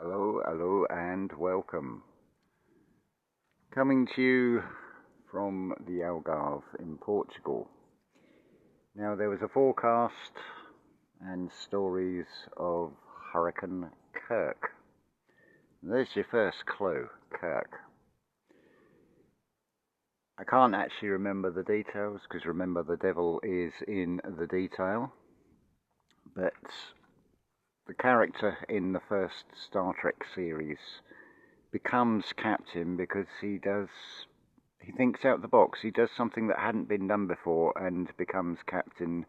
Hello and welcome. Coming to you from the Algarve in Portugal. Now there was a forecast and stories of Hurricane Kirk. There's your first clue, Kirk. I can't actually remember the details because remember the devil is in the detail, but the character in the first Star Trek series becomes captain because he thinks out the box, he does something that hadn't been done before and becomes captain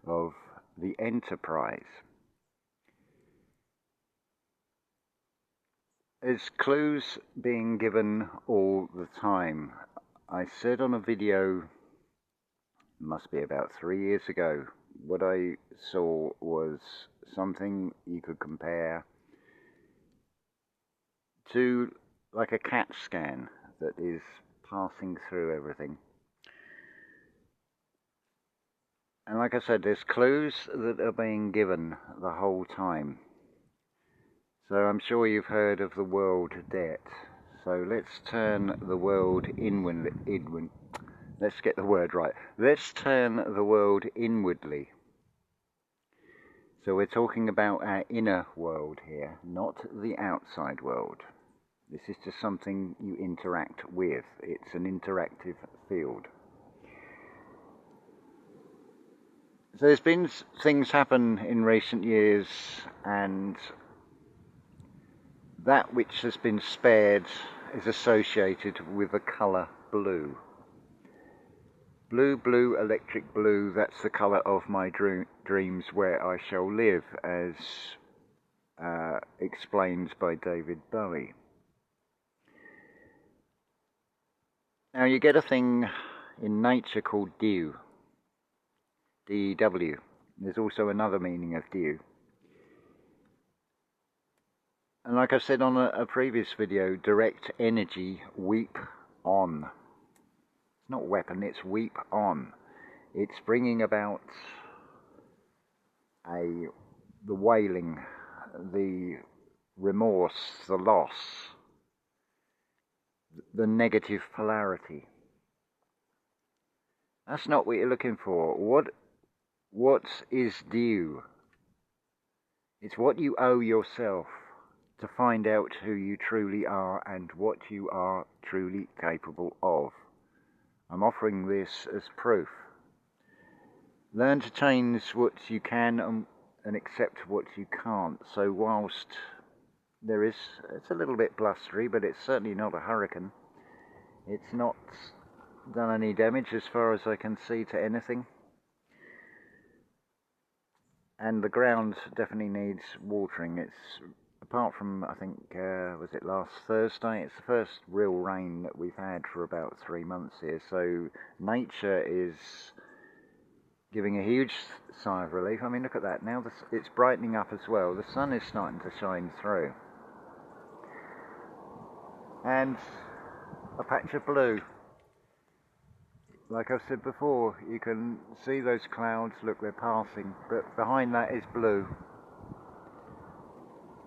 of the Enterprise. There's clues being given all the time. I said on a video, must be about 3 years ago, what I saw was something you could compare to like a CAT scan that is passing through everything. And like I said, there's clues that are being given the whole time. So I'm sure you've heard of the world debt. So let's turn the world inward. Let's get the word right. Let's turn the world inwardly. So we're talking about our inner world here, not the outside world. This is just something you interact with. It's an interactive field. So there's been things happen in recent years, and that which has been spared is associated with the colour blue. Blue, electric blue, that's the colour of my dreams where I shall live, as explained by David Bowie. Now you get a thing in nature called dew, D-E-W. There's also another meaning of dew. And like I said on a previous video, direct energy, weep on. It's not weapon, it's weep on. It's bringing about the wailing, the remorse, the loss, the negative polarity. That's not what you're looking for. What is due? It's what you owe yourself to find out who you truly are and what you are truly capable of. I'm offering this as proof. Learn to change what you can and accept what you can't. So whilst it's a little bit blustery, but it's certainly not a hurricane. It's not done any damage as far as I can see to anything. And the ground definitely needs watering. It's, apart from, I think, was it last Thursday? It's the first real rain that we've had for about 3 months here. So nature is giving a huge sigh of relief. I mean, look at that. Now it's brightening up as well. The sun is starting to shine through. And a patch of blue. Like I've said before, you can see those clouds. Look, they're passing. But behind that is blue.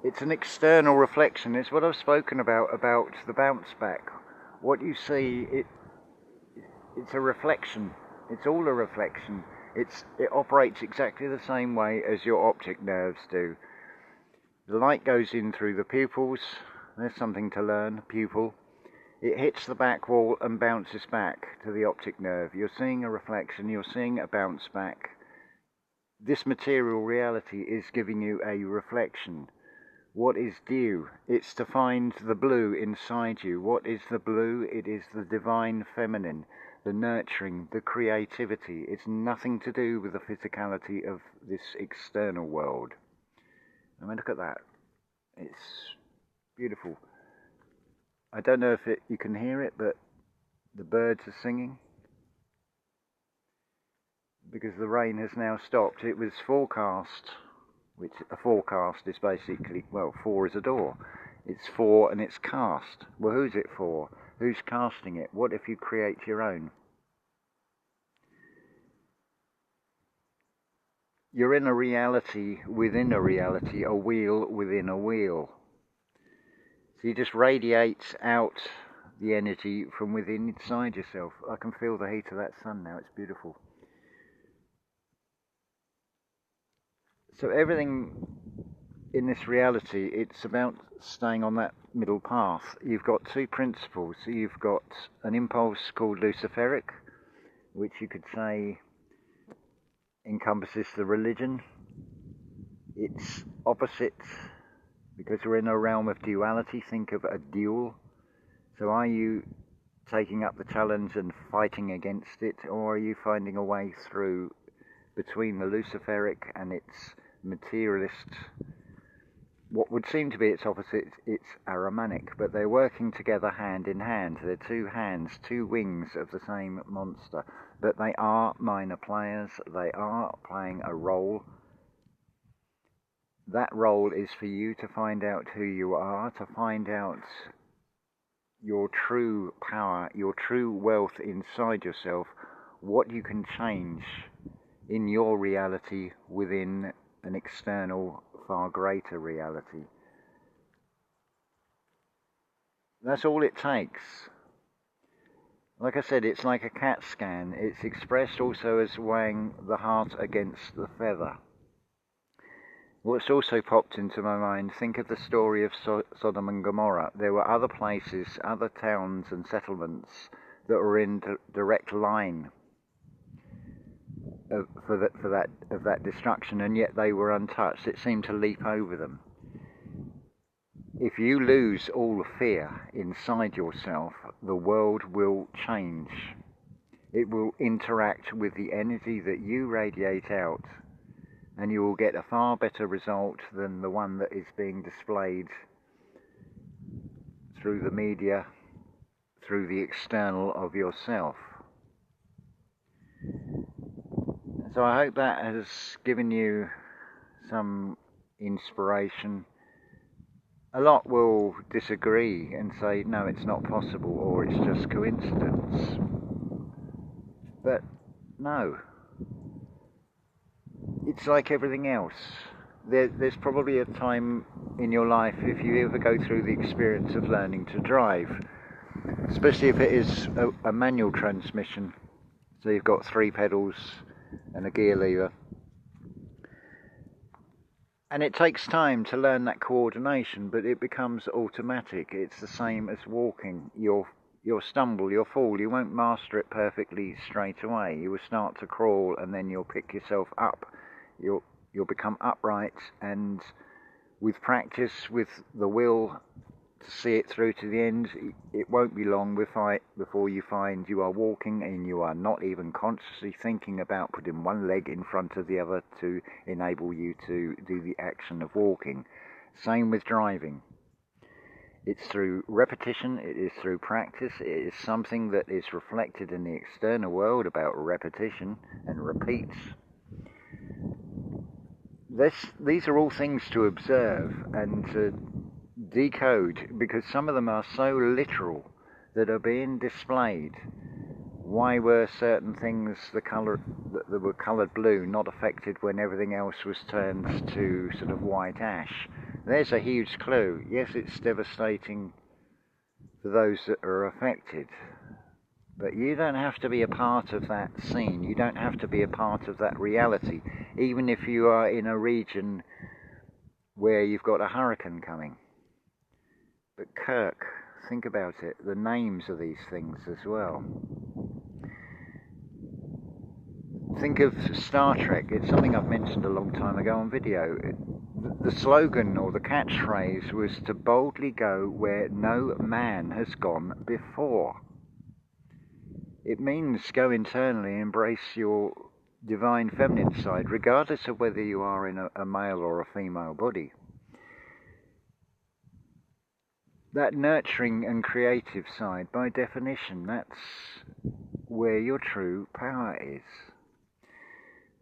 It's an external reflection. It's what I've spoken about the bounce back. What you see, it's a reflection. It's all a reflection. It operates exactly the same way as your optic nerves do. The light goes in through the pupils. There's something to learn, pupil. It hits the back wall and bounces back to the optic nerve. You're seeing a reflection, you're seeing a bounce back. This material reality is giving you a reflection. What is due? It's to find the blue inside you. What is the blue? It is the divine feminine, the nurturing, the creativity. It's nothing to do with the physicality of this external world. I mean, look at that. It's beautiful. I don't know if you can hear it, but the birds are singing. Because the rain has now stopped. It was forecast. Which a forecast is basically, well, 4 is a door. It's 4 and it's cast. Well, who's it for? Who's casting it? What if you create your own? You're in a reality within a reality, a wheel within a wheel. So you just radiate out the energy from within inside yourself. I can feel the heat of that sun now, it's beautiful. So everything in this reality, it's about staying on that middle path. You've got two principles. You've got an impulse called luciferic, which you could say encompasses the religion. It's opposite, because we're in a realm of duality. Think of a duel. So are you taking up the challenge and fighting against it, or are you finding a way through between the luciferic and its materialist, what would seem to be its opposite, it's Ahrimanic, but they're working together hand in hand. They're two hands, two wings of the same monster, but they are minor players. They are playing a role. That role is for you to find out who you are, to find out your true power, your true wealth inside yourself, what you can change in your reality within an external, far greater reality. That's all it takes. Like I said, it's like a CAT scan. It's expressed also as weighing the heart against the feather. What's also popped into my mind, think of the story of Sodom and Gomorrah. There were other places, other towns and settlements that were in direct line of that destruction, and yet they were untouched. It seemed to leap over them. If you lose all fear inside yourself, the world will change. It will interact with the energy that you radiate out, and you will get a far better result than the one that is being displayed through the media, through the external of yourself. So I hope that has given you some inspiration. A lot will disagree and say, no, it's not possible, or it's just coincidence. But no. It's like everything else. There's probably a time in your life, if you ever go through the experience of learning to drive, especially if it is a manual transmission, so you've got 3 pedals and a gear lever, and it takes time to learn that coordination, but it becomes automatic. It's the same as walking. You'll stumble, you'll fall, you won't master it perfectly straight away. You will start to crawl, and then you'll pick yourself up. You'll become upright, and with practice, with the will to see it through to the end, it won't be long before you find you are walking and you are not even consciously thinking about putting one leg in front of the other to enable you to do the action of walking. Same with driving. It's through repetition, it is through practice, it is something that is reflected in the external world about repetition and repeats. These are all things to observe and to decode, because some of them are so literal that are being displayed. Why were certain things the colour that were coloured blue not affected when everything else was turned to sort of white ash? There's a huge clue. Yes, it's devastating for those that are affected, but you don't have to be a part of that scene. You don't have to be a part of that reality, even if you are in a region where you've got a hurricane coming. But Kirk, think about it, the names of these things as well. Think of Star Trek. It's something I've mentioned a long time ago on video. The slogan or the catchphrase was to boldly go where no man has gone before. It means go internally, embrace your divine feminine side, regardless of whether you are in a male or a female body. That nurturing and creative side, by definition, that's where your true power is.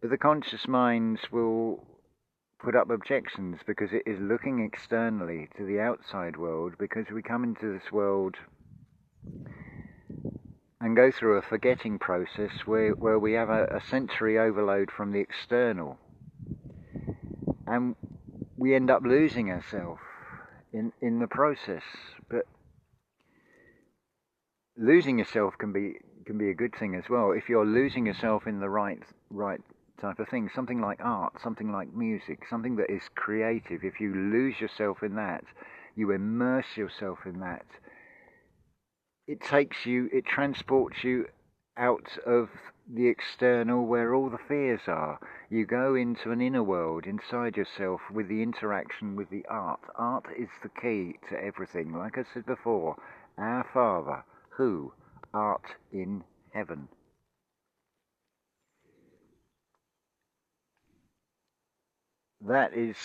But the conscious minds will put up objections because it is looking externally to the outside world, because we come into this world and go through a forgetting process where we have a sensory overload from the external, and we end up losing ourselves in the process. But losing yourself can be a good thing as well. If you're losing yourself in the right type of thing, something like art, something like music, something that is creative, if you lose yourself in that, you immerse yourself in that, it transports you out of the external where all the fears are. You go into an inner world inside yourself with the interaction with the art. Art is the key to everything. Like I said before, our Father, who art in heaven. That is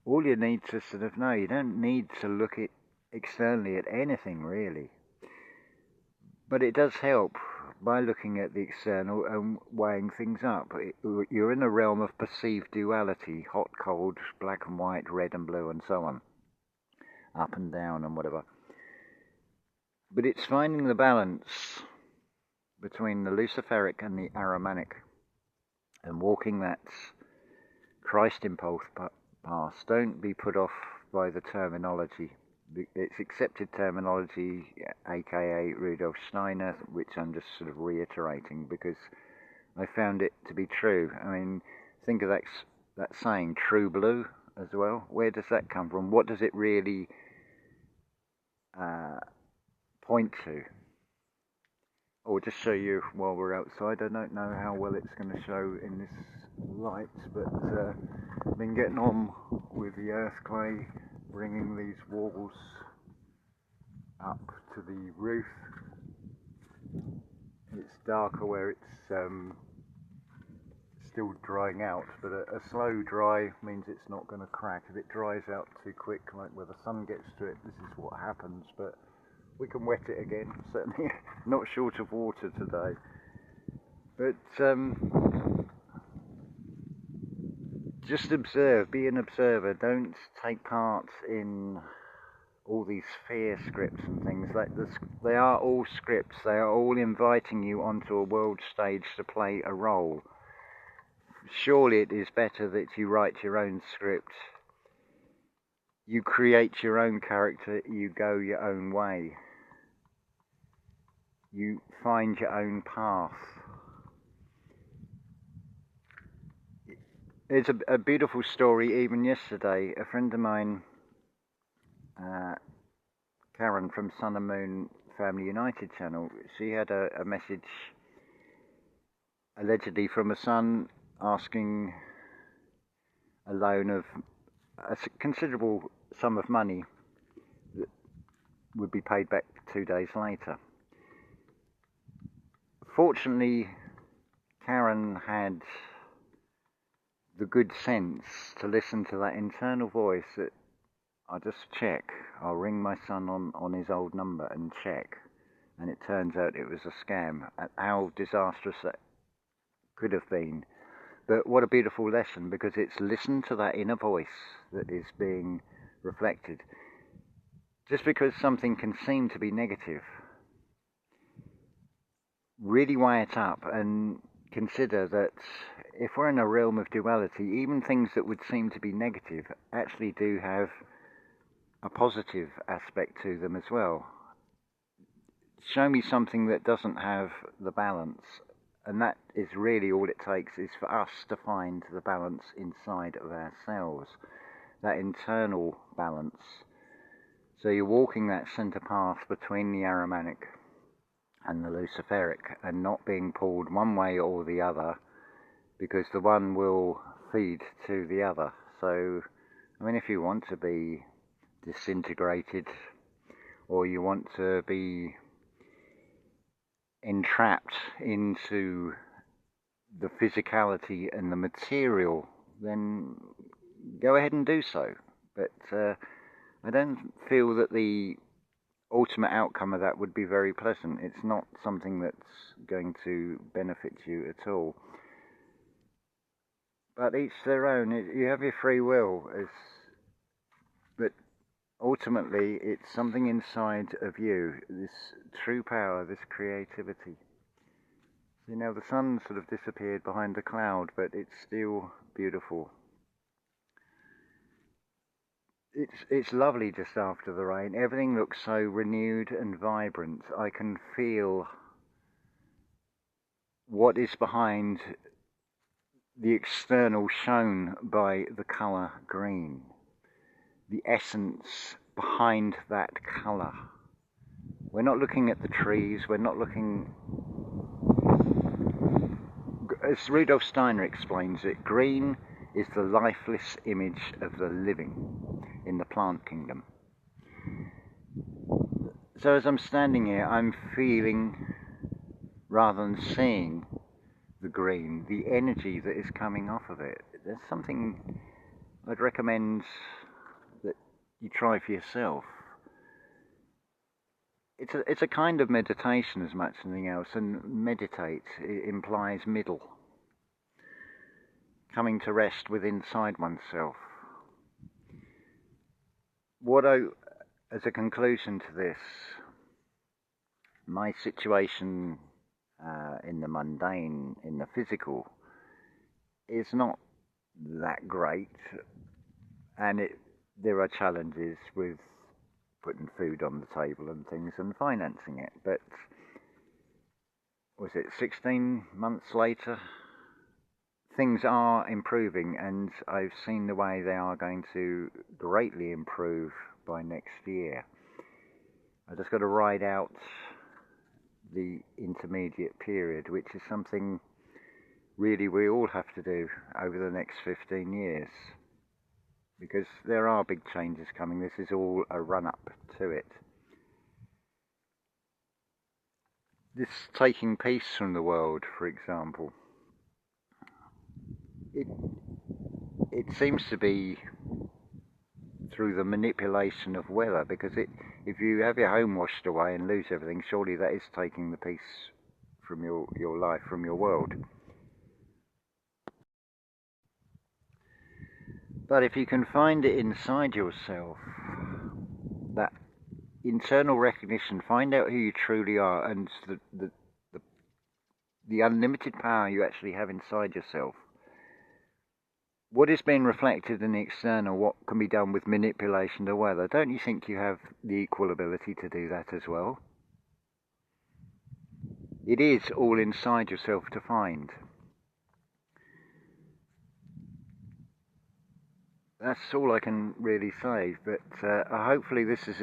all you need to sort of know. You don't need to look at externally at anything really. But it does help by looking at the external and weighing things up. You're in a realm of perceived duality, hot, cold, black and white, red and blue and so on, up and down and whatever. But it's finding the balance between the luciferic and the aramanic and walking that Christ impulse path. Don't be put off by the terminology. It's accepted terminology, aka Rudolf Steiner, which I'm just sort of reiterating because I found it to be true. I mean, think of that saying, true blue, as well. Where does that come from? What does it really point to? Or just show you while we're outside. I don't know how well it's going to show in this light, but I've been getting on with the earth clay, bringing these walls up to the roof. It's darker where it's still drying out, but a slow dry means it's not going to crack. If it dries out too quick, like where the sun gets to it, this is what happens. But we can wet it again, certainly not short of water today. But just observe, be an observer. Don't take part in all these fear scripts and things. They are all scripts. They are all inviting you onto a world stage to play a role. Surely it is better that you write your own script. You create your own character. You go your own way. You find your own path. There's a beautiful story even yesterday. A friend of mine, Karen from Sun and Moon Family United channel, she had a message allegedly from a son asking a loan of a considerable sum of money that would be paid back 2 days later. Fortunately, Karen had the good sense to listen to that internal voice that I'll just check. I'll ring my son on his old number and check. And it turns out it was a scam. How disastrous that could have been. But what a beautiful lesson, because it's listen to that inner voice that is being reflected. Just because something can seem to be negative, really weigh it up and consider that if we're in a realm of duality, even things that would seem to be negative actually do have a positive aspect to them as well. Show me something that doesn't have the balance, and that is really all it takes, is for us to find the balance inside of ourselves, that internal balance. So you're walking that centre path between the aramanic and the luciferic, and not being pulled one way or the other, because the one will feed to the other. So, I mean, if you want to be disintegrated, or you want to be entrapped into the physicality and the material, then go ahead and do so. But I don't feel that the ultimate outcome of that would be very pleasant. It's not something that's going to benefit you at all. But each their own. You have your free will, but ultimately it's something inside of you, this true power, this creativity. You know, the sun sort of disappeared behind the cloud, but it's still beautiful. It's lovely just after the rain. Everything looks so renewed and vibrant. I can feel what is behind the external shown by the colour green. The essence behind that colour. We're not looking at the trees, we're not looking... As Rudolf Steiner explains it, green is the lifeless image of the living in the plant kingdom. So as I'm standing here, I'm feeling, rather than seeing the green, the energy that is coming off of it. There's something I'd recommend that you try for yourself. It's a kind of meditation as much as anything else, and meditate implies middle, coming to rest within inside oneself. As a conclusion to this, my situation in the mundane, in the physical, is not that great, and there are challenges with putting food on the table and things and financing it, but was it 16 months later? Things are improving, and I've seen the way they are going to greatly improve by next year. I just got to ride out the intermediate period, which is something really we all have to do over the next 15 years. Because there are big changes coming. This is all a run-up to it. This taking peace from the world, for example, it seems to be through the manipulation of weather, because if you have your home washed away and lose everything, surely that is taking the peace from your life, from your world. But if you can find it inside yourself, that internal recognition, find out who you truly are, and the unlimited power you actually have inside yourself. What is being reflected in the external, what can be done with manipulation of weather? Don't you think you have the equal ability to do that as well? It is all inside yourself to find. That's all I can really say, but hopefully this has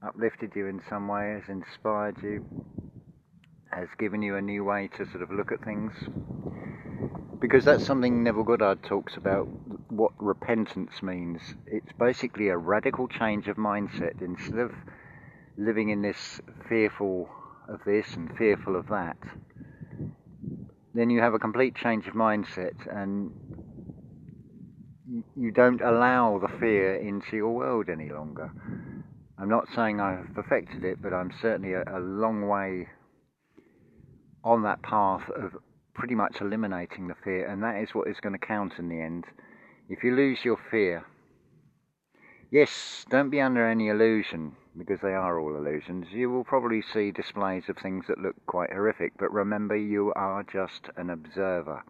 uplifted you in some way, has inspired you, has given you a new way to sort of look at things. Because that's something Neville Goddard talks about, what repentance means. It's basically a radical change of mindset. Instead of living in this fearful of this and fearful of that, then you have a complete change of mindset, and you don't allow the fear into your world any longer. I'm not saying I've perfected it, but I'm certainly a long way on that path of pretty much eliminating the fear, and that is what is going to count in the end. If you lose your fear, yes, don't be under any illusion, because they are all illusions. You will probably see displays of things that look quite horrific, but remember, you are just an observer.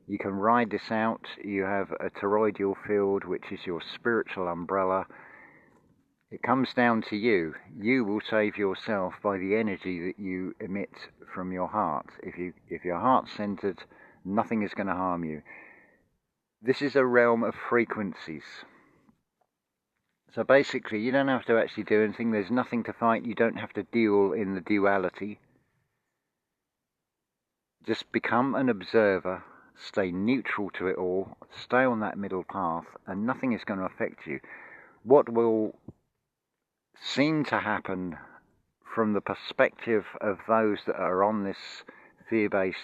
You can ride this out. You have a toroidal field, which is your spiritual umbrella. It comes down to you. You will save yourself by the energy that you emit from your heart. If your heart's centered, nothing is going to harm you. This is a realm of frequencies. So basically, you don't have to actually do anything. There's nothing to fight. You don't have to deal in the duality. Just become an observer. Stay neutral to it all. Stay on that middle path, and nothing is going to affect you. What will seem to happen from the perspective of those that are on this fear-based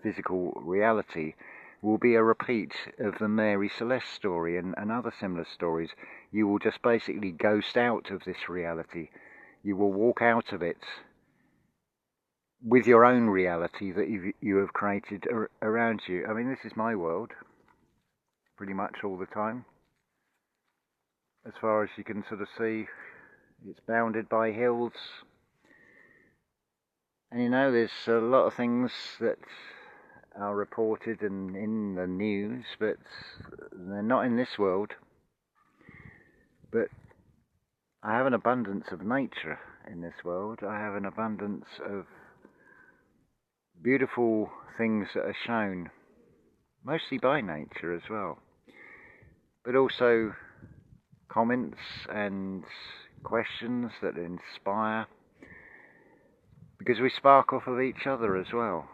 physical reality will be a repeat of the Mary Celeste story and other similar stories. You will just basically ghost out of this reality. You will walk out of it with your own reality that you have created around you. I mean, this is my world, pretty much all the time. As far as you can sort of see, it's bounded by hills. And you know, there's a lot of things that are reported and in the news, but they're not in this world. But I have an abundance of nature in this world. I have an abundance of beautiful things that are shown, mostly by nature as well, but also comments and questions that inspire, because we spark off of each other as well.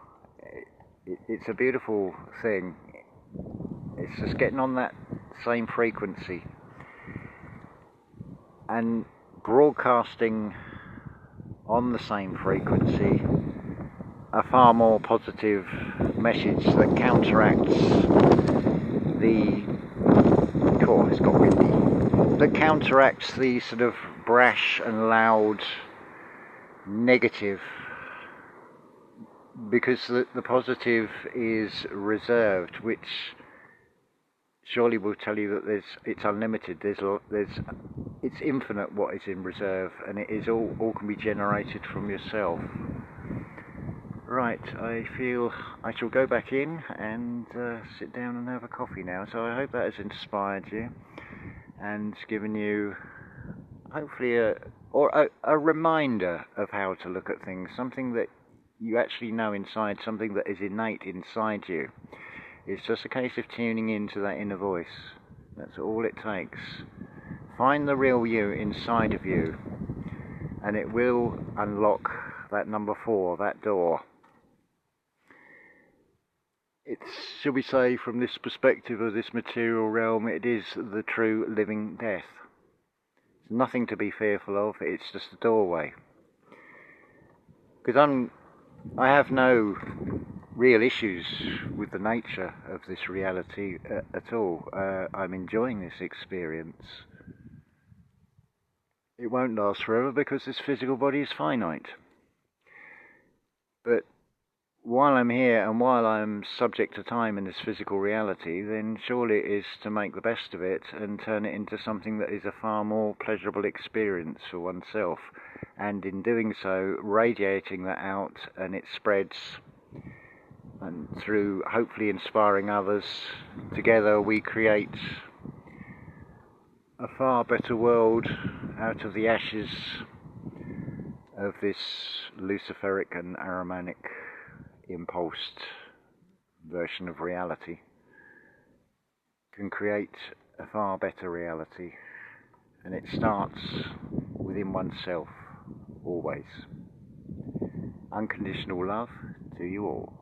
It's a beautiful thing. It's just getting on that same frequency and broadcasting on the same frequency a far more positive message that counteracts the, oh, it's got windy, that counteracts the sort of brash and loud negative, because the positive is reserved, which surely will tell you that it's unlimited. It's infinite what is in reserve, and it is all can be generated from yourself. Right, I feel I shall go back in and sit down and have a coffee now. So I hope that has inspired you and given you hopefully a reminder of how to look at things, something that you actually know inside, something that is innate inside you. It's just a case of tuning into that inner voice. That's all it takes. Find the real you inside of you, and it will unlock that number 4, that door. It's, shall we say, from this perspective of this material realm, it is the true living death. Nothing to be fearful of, it's just a doorway. Because I have no real issues with the nature of this reality at all. I'm enjoying this experience. It won't last forever because this physical body is finite. But while I'm here and while I'm subject to time in this physical reality, then surely it is to make the best of it and turn it into something that is a far more pleasurable experience for oneself. And in doing so, radiating that out, and it spreads, and through hopefully inspiring others, together we create a far better world out of the ashes of this luciferic and Ahrimanic impulsed version of reality. Can create a far better reality, and it starts within oneself, always. Unconditional love to you all.